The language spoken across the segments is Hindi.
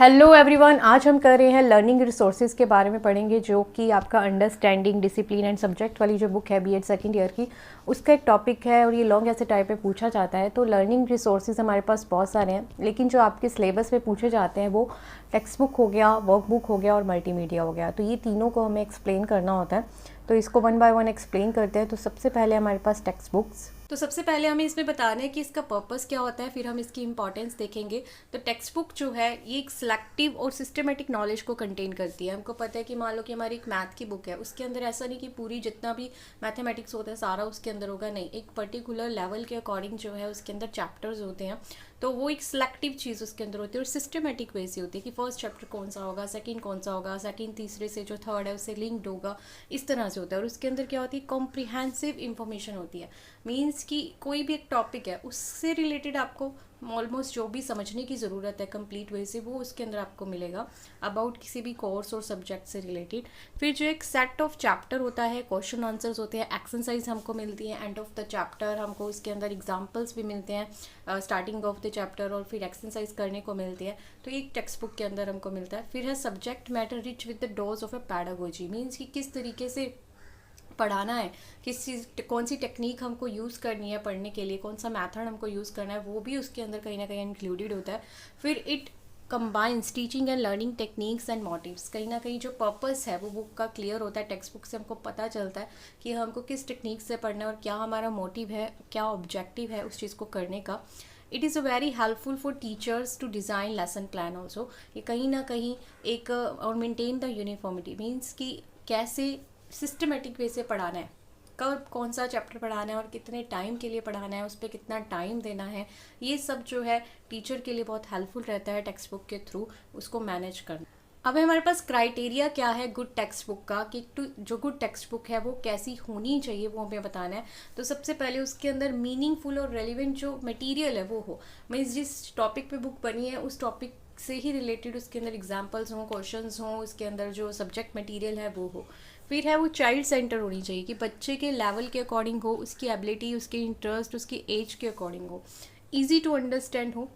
हेलो एवरीवन, आज हम कर रहे हैं लर्निंग रिसोर्सेज के बारे में पढ़ेंगे, जो कि आपका अंडरस्टैंडिंग डिसिप्लिन एंड सब्जेक्ट वाली जो बुक है बीएड सेकंड ईयर की, उसका एक टॉपिक है और ये लॉन्ग ऐसे टाइप में पूछा जाता है। तो लर्निंग रिसोर्सेज हमारे पास बहुत सारे हैं, लेकिन जो आपके सिलेबस में पूछे जाते हैं वो टेक्स्ट बुक हो गया, वर्क बुक हो गया और मल्टीमीडिया हो गया। तो ये तीनों को हमें एक्सप्लेन करना होता है, तो इसको वन बाय वन एक्सप्लेन करते हैं। तो सबसे पहले हमारे पास टेक्स्ट बुक्स। तो सबसे पहले हमें इसमें बताना है कि इसका पर्पस क्या होता है, फिर हम इसकी इंपॉर्टेंस देखेंगे। तो टेक्स्ट बुक जो है ये एक सिलेक्टिव और सिस्टमेटिक नॉलेज को कंटेन करती है। हमको पता है कि मान लो कि हमारी एक मैथ की बुक है, उसके अंदर ऐसा नहीं कि पूरी जितना भी मैथमेटिक्स होता है सारा उसके अंदर होगा, नहीं, एक पर्टिकुलर लेवल के अकॉर्डिंग जो है उसके अंदर चैप्टर्स होते हैं। तो वो एक सिलेक्टिव चीज़ उसके अंदर होती है और सिस्टमेटिक वे से होती है कि फर्स्ट चैप्टर कौन सा होगा, सेकंड कौन सा होगा, सेकंड तीसरे से जो थर्ड है उससे लिंक्ड होगा, इस तरह से होता है। और उसके अंदर क्या होती है, कॉम्प्रिहेंसिव इंफॉर्मेशन होती है। मीन्स कि कोई भी एक टॉपिक है उससे रिलेटेड आपको ऑलमोस्ट जो भी समझने की ज़रूरत है कंप्लीट वे से, वो उसके अंदर आपको मिलेगा अबाउट किसी भी कोर्स और सब्जेक्ट से रिलेटेड। फिर जो एक सेट ऑफ चैप्टर होता है, क्वेश्चन आंसर्स होते हैं, एक्सरसाइज हमको मिलती है एंड ऑफ द चैप्टर, हमको उसके अंदर एग्जांपल्स भी मिलते हैं स्टार्टिंग ऑफ द चैप्टर, और फिर एक्सरसाइज करने को मिलती है। तो एक टेक्स्ट बुक के अंदर हमको मिलता है। फिर है subject matter rich with the dose of a pedagogy, means कि किस तरीके से पढ़ाना है, किस चीज़ कौन सी टेक्निक हमको यूज़ करनी है पढ़ने के लिए, कौन सा मेथड हमको यूज़ करना है, वो भी उसके अंदर कहीं ना कहीं इंक्लूडेड होता है। फिर it combines teaching and learning techniques and motives, कहीं ना कहीं जो पर्पस है वो बुक का क्लियर होता है। टेक्स्ट बुक से हमको पता चलता है कि हमको किस टेक्निक से पढ़ना है और क्या हमारा मोटिव है, क्या ऑब्जेक्टिव है उस चीज़ को करने का। It is a very helpful for teachers to design lesson plan also. ये कहीं ना कहीं एक और मेंटेन द यूनिफॉर्मिटी, मीन्स कि कैसे सिस्टमेटिक वे से पढ़ाना है, कब कौन सा चैप्टर पढ़ाना है और कितने टाइम के लिए पढ़ाना है, उस पर कितना टाइम देना है, ये सब जो है टीचर के लिए बहुत हेल्पफुल रहता है टेक्स्ट बुक के थ्रू उसको मैनेज करना। अब हमारे पास क्राइटेरिया क्या है गुड टेक्स्ट बुक का, कि जो गुड टेक्स्ट बुक है वो कैसी होनी चाहिए वो हमें बताना है। तो सबसे पहले उसके अंदर मीनिंगफुल और रेलिवेंट जो मटेरियल है वो हो, मीन्स जिस टॉपिक पे बुक बनी है उस टॉपिक से ही रिलेटेड उसके अंदर एग्जाम्पल्स हों, क्वेश्चंस हों, उसके अंदर जो सब्जेक्ट मटेरियल है वो हो। फिर है वो चाइल्ड सेंटर होनी चाहिए, कि बच्चे के लेवल के अकॉर्डिंग हो, उसकी एबिलिटी, उसके इंटरेस्ट, उसकी एज के अकॉर्डिंग हो, ईजी टू अंडरस्टैंड हो,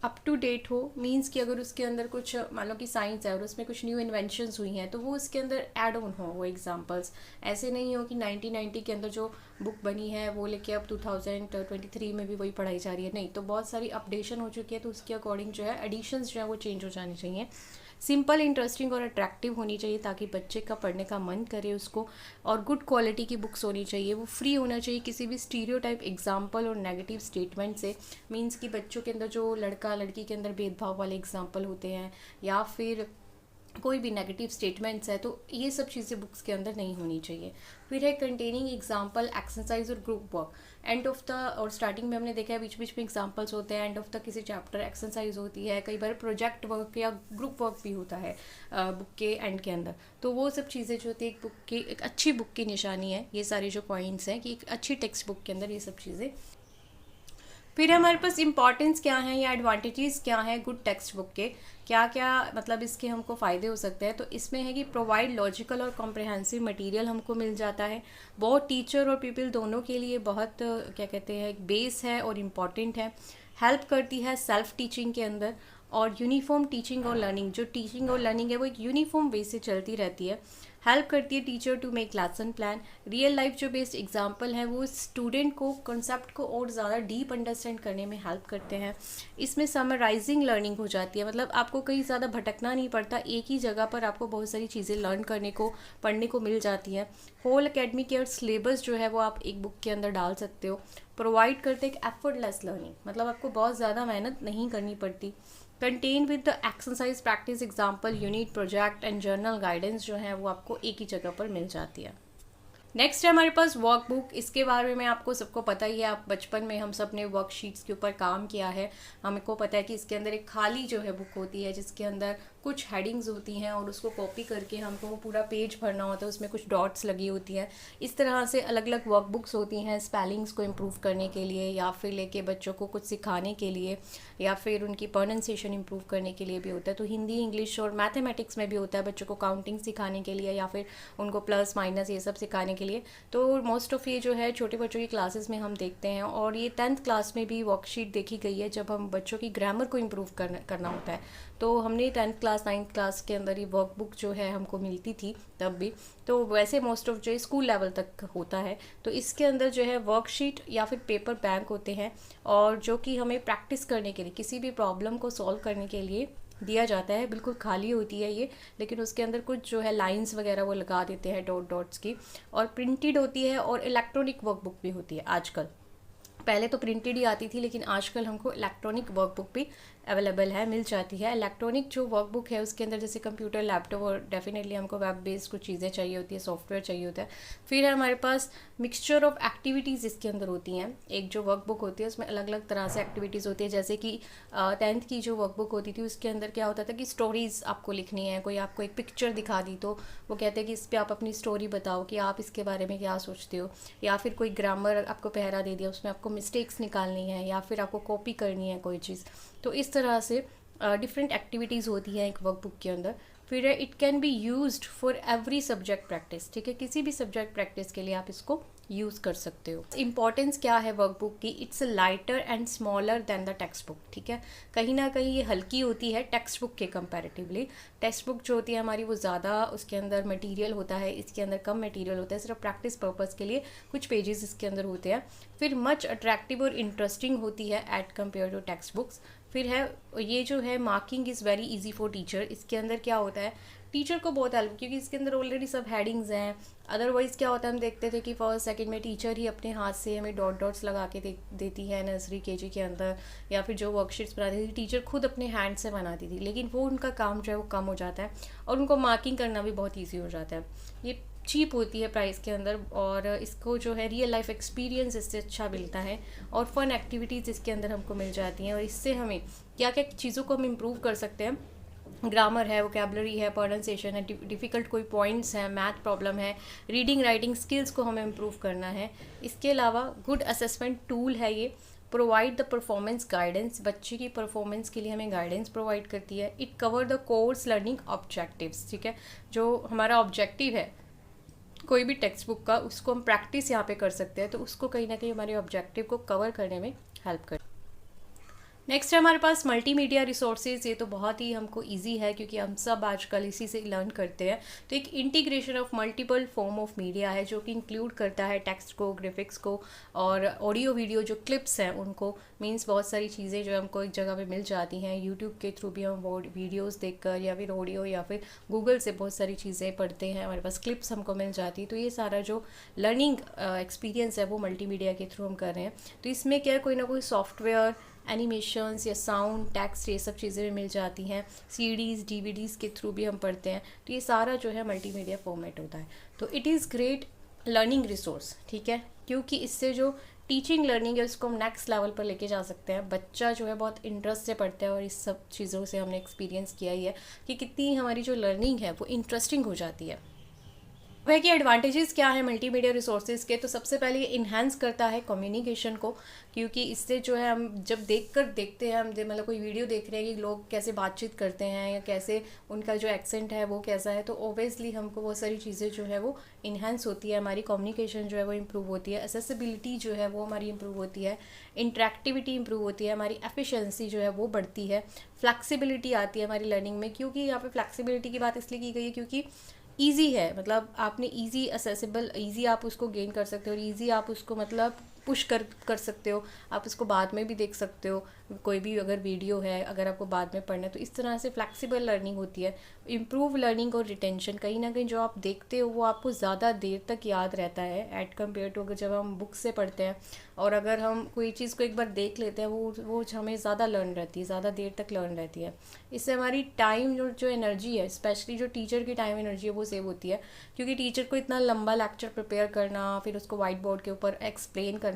अप टू डेट हो। मीन्स कि अगर उसके अंदर कुछ मान लो कि साइंस है और उसमें कुछ न्यू इन्वेंशंस हुई हैं तो वो उसके अंदर ऐड ऑन हो वो एग्जांपल्स। ऐसे नहीं हो कि 1990 के अंदर जो बुक बनी है वो लेके अब 2023 में भी वही पढ़ाई जा रही है, नहीं, तो बहुत सारी अपडेशन हो चुकी है, तो उसके अकॉर्डिंग जो है एडिशंस जो है वो चेंज हो जाने चाहिए। सिंपल, इंटरेस्टिंग और अट्रैक्टिव होनी चाहिए ताकि बच्चे का पढ़ने का मन करे उसको। और गुड क्वालिटी की बुक्स होनी चाहिए, वो फ्री होना चाहिए किसी भी स्टीरियोटाइप एग्जाम्पल और नेगेटिव स्टेटमेंट से। मीन्स कि बच्चों के अंदर जो लड़का लड़की के अंदर भेदभाव वाले एग्जाम्पल होते हैं या फिर कोई भी नेगेटिव स्टेटमेंट्स है, तो ये सब चीज़ें बुक्स के अंदर नहीं होनी चाहिए। फिर है कंटेनिंग एग्जाम्पल, एक्सरसाइज और group work. End of the, और स्टार्टिंग में हमने देखा है बीच बीच में एग्जाम्पल्स होते हैं, एंड ऑफ द किसी चैप्टर एक्सरसाइज होती है, कई बार प्रोजेक्ट वर्क या ग्रुप वर्क भी होता है बुक के एंड के अंदर। तो वो सब चीज़ें जो होती है एक बुक की, एक अच्छी बुक की निशानी है, ये सारे जो पॉइंट्स हैं कि एक अच्छी टेक्स्ट बुक के अंदर ये सब चीज़ें। फिर हमारे पास इंपॉर्टेंस क्या है या एडवांटेजेस क्या हैं गुड टेक्स्ट बुक के, क्या क्या मतलब इसके हमको फ़ायदे हो सकते हैं। तो इसमें है कि प्रोवाइड लॉजिकल और कॉम्प्रिहेंसिव मटेरियल हमको मिल जाता है, बहुत टीचर और पीपल दोनों के लिए बहुत क्या कहते हैं एक बेस है और इम्पॉर्टेंट है। हेल्प करती है सेल्फ टीचिंग के अंदर, और यूनिफॉर्म टीचिंग और लर्निंग, जो टीचिंग और लर्निंग है वो एक यूनिफॉर्म वे से चलती रहती है। हेल्प करती है teacher to make lesson plan, real life जो बेस्ड एग्जाम्पल है वो स्टूडेंट को कॉन्सेप्ट को और ज़्यादा डीप अंडरस्टैंड करने में हेल्प करते हैं। इसमें समराइजिंग लर्निंग हो जाती है, मतलब आपको कहीं ज़्यादा भटकना नहीं पड़ता, एक ही जगह पर आपको बहुत सारी चीज़ें लर्न करने को पढ़ने को मिल जाती हैं। होल एकेडमिक ईयर सिलेबस जो है वो आप एक बुक के अंदर डाल सकते हो। प्रोवाइड करते एक एफर्टलेस लर्निंग, मतलब आपको बहुत ज़्यादा मेहनत नहीं करनी पड़ती। Contain with the exercise, practice, example, unit, project and journal guidance जो है वो आपको एक ही जगह पर मिल जाती है। नेक्स्ट है हमारे पास वर्क बुक। इसके बारे में आपको सबको पता ही है, आप बचपन में हम सब ने वर्कशीट्स के ऊपर काम किया है, हमको पता है कि इसके अंदर एक खाली जो है बुक होती है जिसके अंदर कुछ हेडिंग्स होती हैं और उसको कॉपी करके हमको वो पूरा पेज भरना होता है, उसमें कुछ डॉट्स लगी होती हैं। इस तरह से अलग अलग वर्क बुक्स होती हैं स्पेलिंग्स को इम्प्रूव करने के लिए, या फिर लेके बच्चों को कुछ सिखाने के लिए, या फिर उनकी प्रोनाउंसिएशन इम्प्रूव करने के लिए भी होता है। तो हिंदी, इंग्लिश और मैथमेटिक्स में भी होता है बच्चों को काउंटिंग सिखाने के लिए या फिर उनको प्लस माइनस ये सब सिखाने के लिए। तो मोस्ट ऑफ ये जो है छोटे बच्चों की क्लासेस में हम देखते हैं, और ये 10th क्लास में भी वर्कशीट देखी गई है जब हम बच्चों की ग्रामर को इम्प्रूव करना होता है। तो हमने 10th क्लास 9th क्लास के अंदर ये वर्कबुक जो है हमको मिलती थी तब भी। तो वैसे मोस्ट ऑफ जो स्कूल लेवल तक होता है, तो इसके अंदर जो है वर्कशीट या फिर पेपर बैंक होते हैं, और जो कि हमें प्रैक्टिस करने के लिए, किसी भी प्रॉब्लम को सॉल्व करने के लिए दिया जाता है। बिल्कुल खाली होती है ये, लेकिन उसके अंदर कुछ जो है लाइंस वगैरह वो लगा देते हैं डॉट डॉट्स की, और प्रिंटेड होती है और इलेक्ट्रॉनिक वर्कबुक भी होती है आजकल। पहले तो प्रिंटेड ही आती थी, लेकिन आजकल हमको इलेक्ट्रॉनिक वर्कबुक भी अवेलेबल है, मिल जाती है। इलेक्ट्रॉनिक जो वर्कबुक है उसके अंदर जैसे कंप्यूटर, लैपटॉप और डेफिनेटली हमको वेब बेस्ड कुछ चीज़ें चाहिए होती है, सॉफ्टवेयर चाहिए होता है। फिर है हमारे पास मिक्सचर ऑफ एक्टिविटीज़ इसके अंदर होती हैं। एक जो वर्कबुक होती है उसमें अलग अलग तरह से एक्टिविटीज़ होती है, जैसे कि 10th की जो वर्कबुक होती थी उसके अंदर क्या होता था कि स्टोरीज़ आपको लिखनी है। कोई आपको एक पिक्चर दिखा दी तो वो कहते हैं कि इस पर आप अपनी स्टोरी बताओ कि आप इसके बारे में क्या सोचते हो, या फिर कोई ग्रामर आपको पहरा दे दिया, उसमें आपको मिस्टेक्स निकालनी है या फिर आपको कॉपी करनी है कोई चीज़। तो इस तरह से डिफरेंट एक्टिविटीज़ होती हैं एक वर्कबुक के अंदर। फिर it can be used for every subject practice, ठीक है, किसी भी सब्जेक्ट प्रैक्टिस के लिए आप इसको यूज़ कर सकते हो। इंपॉर्टेंस क्या है वर्कबुक की? It's lighter and smaller than the text book, ठीक है। कहीं ना कहीं ये हल्की होती है टेक्स्ट बुक के कंपैरेटिवली। टेक्स्ट बुक जो होती है हमारी वो ज़्यादा, उसके अंदर मटेरियल होता है, इसके अंदर कम मटेरियल होता है, सिर्फ प्रैक्टिस पर्पज़ के लिए कुछ पेजेस इसके अंदर होते हैं। फिर मच अट्रैक्टिव और इंटरेस्टिंग होती है at compare to text books. फिर है ये जो है marking is very easy for teacher. इसके अंदर क्या होता है, टीचर को बहुत हेल्प, क्योंकि इसके अंदर ऑलरेडी सब हेडिंग्स हैं। अदरवाइज़ क्या होता है, हम देखते थे कि फर्स्ट सेकंड में टीचर ही अपने हाथ से हमें डॉट डॉट्स लगा के देती है नर्सरी केजी के अंदर, या फिर जो वर्कशीट्स बनाती थी टीचर खुद अपने हैंड से बनाती थी, लेकिन वो उनका काम जो है वो कम हो जाता है और उनको मार्किंग करना भी बहुत ईजी हो जाता है। ये चीप होती है प्राइस के अंदर, और इसको जो है रियल लाइफ एक्सपीरियंस इससे अच्छा मिलता है, और फन एक्टिविटीज़ इसके अंदर हमको मिल जाती हैं। और इससे हमें क्या क्या चीज़ों को हम इम्प्रूव कर सकते हैं, ग्रामर है, वोकेबलरी है, प्रोनाउंसिएशन है, डिफ़िकल्ट कोई पॉइंट्स हैं, मैथ प्रॉब्लम है, रीडिंग राइटिंग स्किल्स को हमें इम्प्रूव करना है। इसके अलावा गुड असेसमेंट टूल है ये। प्रोवाइड द परफॉर्मेंस गाइडेंस, बच्चे की परफॉर्मेंस के लिए हमें गाइडेंस प्रोवाइड करती है। It cover the course learning objectives, ठीक है, जो हमारा ऑब्जेक्टिव है कोई भी टेक्स्ट बुक का, उसको हम प्रैक्टिस यहाँ पे कर सकते हैं, तो उसको कहीं ना कहीं हमारे ऑब्जेक्टिव को कवर करने में हेल्प कर। नेक्स्ट है हमारे पास मल्टीमीडिया रिसोर्सेज। ये तो बहुत ही हमको इजी है क्योंकि हम सब आजकल इसी से लर्न करते हैं। तो एक integration of multiple form of media है जो कि इंक्लूड करता है टेक्स्ट को, ग्राफिक्स को और ऑडियो वीडियो जो क्लिप्स हैं उनको। मीन्स बहुत सारी चीज़ें जो हमको एक जगह पे मिल जाती हैं। यूट्यूब के थ्रू भी हम वो वीडियोज़ देखकर या फिर ऑडियो या फिर गूगल से बहुत सारी चीज़ें पढ़ते हैं, हमारे पास क्लिप्स हमको मिल जाती है। तो ये सारा जो लर्निंग एक्सपीरियंस है वो मल्टीमीडिया के थ्रू हम कर रहे हैं। तो इसमें क्या कोई ना कोई सॉफ्टवेयर, एनिमेशंस या साउंड, टेक्स्ट, ये सब चीज़ें मिल जाती हैं। सीडीज़, डीवीडीज़ के थ्रू भी हम पढ़ते हैं। तो ये सारा जो है मल्टीमीडिया फॉर्मेट होता है। तो it is great learning resource, ठीक है, क्योंकि इससे जो टीचिंग लर्निंग है उसको हम नेक्स्ट लेवल पर लेके जा सकते हैं। बच्चा जो है बहुत इंटरेस्ट से पढ़ता है और इस सब चीज़ों से हमने एक्सपीरियंस किया ही है कि कितनी हमारी जो लर्निंग है वो इंटरेस्टिंग हो जाती है। वह कि एडवांटेजेस क्या है मल्टीमीडिया रिसोर्सेज के? तो सबसे पहले ये इन्हांस करता है कम्युनिकेशन को, क्योंकि इससे जो है हम जब देखते हैं, हम मतलब कोई वीडियो देख रहे हैं कि लोग कैसे बातचीत करते हैं या कैसे उनका जो एक्सेंट है वो कैसा है, तो ओबियसली हमको बहुत सारी चीज़ें जो है वो इन्हांस होती है। हमारी कम्युनिकेशन जो है वो इम्प्रूव होती है, एक्सेसिबिलिटी जो है वो हमारी इम्प्रूव होती है, इंटरेक्टिविटी इम्प्रूव होती है, हमारी एफिशिएंसी जो है वो बढ़ती है, फ्लैक्सिबिलिटी आती है हमारी लर्निंग में। क्योंकि यहाँ पे फ्लैक्सिबिलिटी की बात इसलिए की गई है क्योंकि ईजी है, मतलब आपने ईजी असेसिबल, ईजी आप उसको गेन कर सकते हो और ईजी आप उसको मतलब पुश कर सकते हो। आप उसको बाद में भी देख सकते हो, कोई भी अगर वीडियो है अगर आपको बाद में पढ़ना है, तो इस तरह से फ्लैक्सिबल लर्निंग होती है। इम्प्रूव लर्निंग और रिटेंशन, कहीं ना कहीं जो आप देखते हो वो आपको ज़्यादा देर तक याद रहता है एट कम्पेयर टू अगर जब हम बुक से पढ़ते हैं। और अगर हम कोई चीज़ को एक बार देख लेते हैं वो हमें ज़्यादा लर्न रहती है, ज़्यादा देर तक लर्न रहती है। इससे हमारी टाइम जो एनर्जी है, स्पेशली जो टीचर की टाइम एनर्जी है वो सेव होती है, क्योंकि टीचर को इतना लंबा लेक्चर प्रिपेयर करना, फिर उसको वाइट बोर्ड के ऊपर एक्सप्लेन करना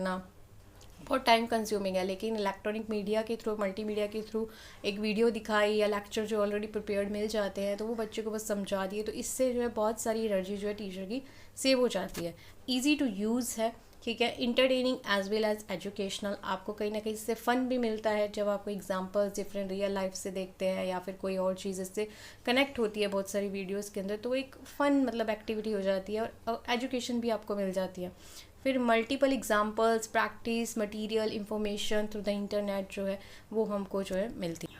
बहुत टाइम कंज्यूमिंग है। लेकिन इलेक्ट्रॉनिक मीडिया के थ्रू, मल्टीमीडिया के थ्रू एक वीडियो दिखाई या लेक्चर जो ऑलरेडी प्रिपेयर्ड मिल जाते हैं तो वो बच्चे को बस समझा दिए, तो इससे जो है बहुत सारी एनर्जी जो है टीचर की सेव हो जाती है। ईजी टू यूज़ है, ठीक है, entertaining as well as educational. आपको कहीं ना कहीं इससे फ़न भी मिलता है जब आपको एग्जांपल्स डिफरेंट रियल लाइफ से देखते हैं या फिर कोई और चीज़ इससे कनेक्ट होती है बहुत सारी वीडियोस के अंदर, तो एक फ़न मतलब एक्टिविटी हो जाती है और एजुकेशन भी आपको मिल जाती है। फिर multiple examples, practice, material, information through the internet जो है वो हमको जो है मिलती है।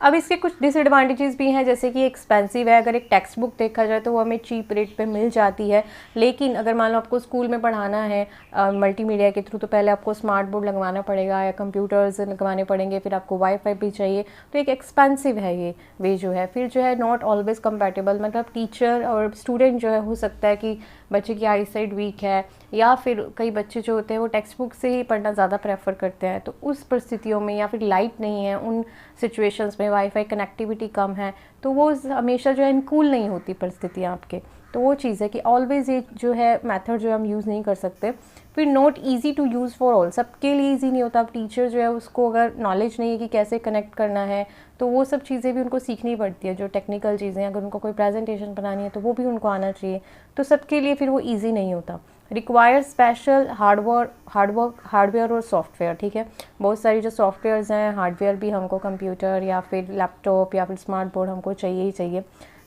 अब इसके कुछ डिसएडवांटेजेस भी हैं, जैसे कि एक्सपेंसिव है। अगर एक टेक्स्ट बुक देखा जाए तो वो हमें चीप रेट पे मिल जाती है, लेकिन अगर मान लो आपको स्कूल में पढ़ाना है मल्टीमीडिया के थ्रू, तो पहले आपको स्मार्ट बोर्ड लगवाना पड़ेगा या कंप्यूटर्स लगवाने पड़ेंगे, फिर आपको वाईफाई भी चाहिए, तो एक एक्सपेंसिव है ये वे जो है। फिर जो है नॉट ऑलवेज कंपैटिबल, मतलब टीचर और स्टूडेंट जो है, हो सकता है कि बच्चे की आई साइट वीक है, या फिर कई बच्चे जो होते हैं वो टेक्स्ट बुक से ही पढ़ना ज़्यादा प्रेफर करते हैं, तो उस परिस्थितियों में, या फिर लाइट नहीं है उन सिचुएशंस में, वाईफाई कनेक्टिविटी कम है, तो वो हमेशा जो है अनुकूल नहीं होती परिस्थितियाँ आपके। तो वो चीज़ है कि ऑलवेज़ ये जो है मेथड जो है हम यूज़ नहीं कर सकते। फिर not easy to use for all, सबके लिए ईजी नहीं होता। अब टीचर जो है उसको अगर नॉलेज नहीं है कि कैसे कनेक्ट करना है, तो वो सब चीज़ें भी उनको सीखनी पड़ती है, जो टेक्निकल चीज़ें, अगर उनको कोई प्रेजेंटेशन बनानी है तो वो भी उनको आना चाहिए, तो सबके लिए फिर वो ईजी नहीं होता। रिक्वायर स्पेशल हार्डवेयर और सॉफ्टवेयर, ठीक है। बहुत सारी जो सॉफ्टवेयर्स हैं, हार्डवेयर भी हमको कंप्यूटर या फिर लैपटॉप या फिर स्मार्ट बोर्ड हमको चाहिए ही चाहिए।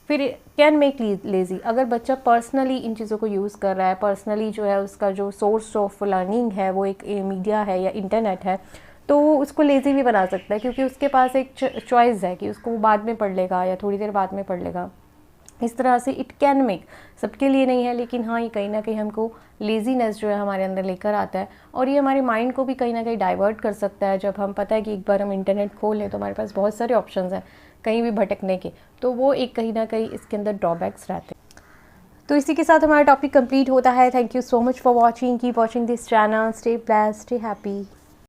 फिर कैन मेक लेज़ी, अगर बच्चा पर्सनली इन चीज़ों को यूज़ कर रहा है, पर्सनली जो है उसका जो सोर्स ऑफ लर्निंग है वो एक मीडिया है या इंटरनेट है, तो वो उसको लेज़ी भी बना सकता है, क्योंकि उसके पास एक चॉइस है कि उसको वो बाद में पढ़ लेगा या थोड़ी देर बाद में पढ़ लेगा। इस तरह से इट कैन मेक, सबके लिए नहीं है, लेकिन हाँ ये कहीं ना कहीं हमको लेज़ीनेस जो है हमारे अंदर लेकर आता है, और ये हमारे माइंड को भी कहीं ना कहीं डाइवर्ट कर सकता है। जब हम पता है कि एक बार हम इंटरनेट खोल लें तो हमारे पास बहुत सारे ऑप्शंस हैं कहीं भी भटकने के, तो वो एक कहीं ना कहीं इसके अंदर ड्रॉबैक्स रहते हैं। तो इसी के साथ हमारा टॉपिक कंप्लीट होता है। Thank you so much for watching, keep watching this channel, stay blessed, stay happy.